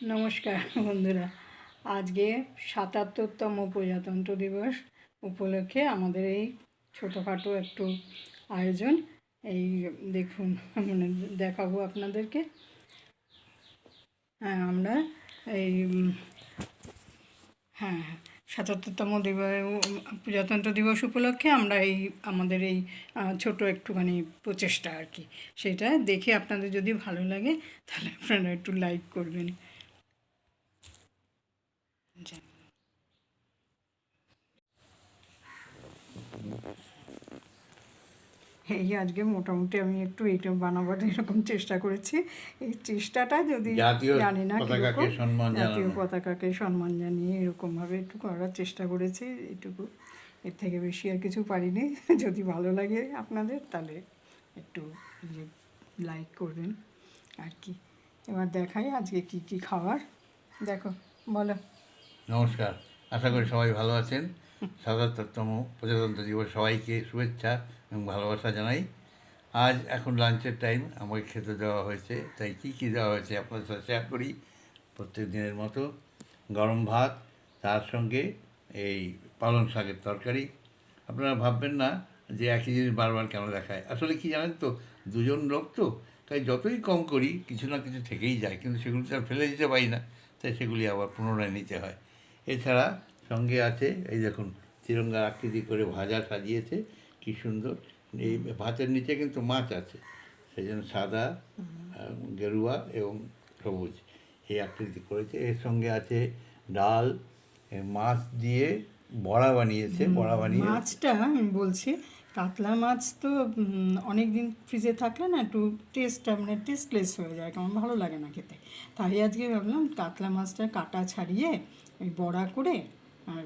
নমস্কার বন্ধুরা, আজকে ৭৭তম প্রজাতন্ত্র দিবস উপলক্ষে আমাদের এই ছোটোখাটো একটু আয়োজন। এই দেখুন, মানে দেখাবো আপনাদেরকে। হ্যাঁ, আমরা এই হ্যাঁ ৭৭তম প্রজাতন্ত্র দিবস উপলক্ষে আমরা আমাদের এই ছোট একটুখানি প্রচেষ্টা আর কি, সেটা দেখে আপনাদের যদি ভালো লাগে তাহলে আপনারা একটু লাইক করবেন। এই আজকে মোটামুটি আমি একটু এইটা বানাবার এরকম চেষ্টা করেছি। এই চেষ্টাটা যদি জানি না কীরকম, জাতীয় পতাকাকে সম্মান জানিয়ে এরকমভাবে একটু করার চেষ্টা করেছি, এইটুকু। এর থেকে বেশি আর কিছু পারিনি। যদি ভালো লাগে আপনাদের তাহলে একটু লাইক করবেন আর কি। এবার দেখাই আজকে কি কি খাবার, দেখো, বলো। নমস্কার, আশা করি সবাই ভালো আছেন। ৭৭তম প্রজাতন্ত্র দিবস সবাইকে শুভেচ্ছা এবং ভালোবাসা জানাই। আজ এখন লাঞ্চের টাইম, আমাকে খেতে দেওয়া হয়েছে, তাই কী কী দেওয়া হয়েছে আপনাদের সাথে শেয়ার করি। প্রত্যেক দিনের মতো গরম ভাত, তার সঙ্গে এই পালং শাকের তরকারি। আপনারা ভাববেন না যে একই জিনিস বারবার কেন দেখায়। আসলে কি জানেন তো, দুজন লোক তো, তাই যতই কম করি কিছু না কিছু থেকেই যায়, কিন্তু সেগুলি তো আর ফেলে দিতে পারি না, তাই সেগুলি আবার পুনরায় নিতে হয়। এছাড়া সঙ্গে আছে এই দেখুন, তিরঙ্গা আকৃতি করে ভাজা সাজিয়েছে, কী সুন্দর। এই ভাতের নিচে কিন্তু মাছ আছে, সেই জন্য সাদা, গেরুয়া এবং সবুজ এই আকৃতি করেছে। এর সঙ্গে আছে ডাল, মাছ দিয়ে বড়া বানিয়েছে, বড়া বানিয়ে। মাছটা আমি বলছি, কাতলা মাছ তো অনেক দিন ফ্রিজে থাকলে না একটু টেস্টটা মানে টেস্টলেস হয়ে যায়, কেমন ভালো লাগে না খেতে। তাই আজকে ভাবলাম কাতলা মাছটা কাটা ছাড়িয়ে ওই বড়া করে আর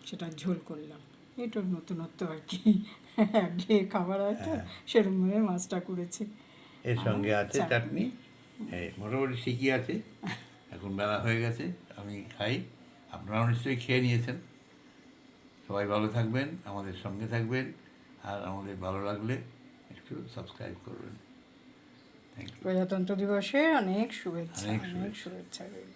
সেটা ঝোল করলাম। এটার নতুনত্ব আর কি, একঘেয়ে খাবার হয়তো, সেরকমভাবে মাছটা করেছি। এর সঙ্গে আছে চাটনি। মোটামুটি ঠিকই আছে। এখন বেলা হয়ে গেছে, আমি খাই। আপনারাও নিশ্চয়ই খেয়ে নিয়েছেন। সবাই ভালো থাকবেন, আমাদের সঙ্গে থাকবেন, আর আমাদের ভালো লাগলে একটু সাবস্ক্রাইব করবেন। Thank you. প্রজাতন্ত্র দিবসে অনেক শুভেচ্ছা, অনেক অনেক শুভেচ্ছা। শুভেচ্ছা রইল।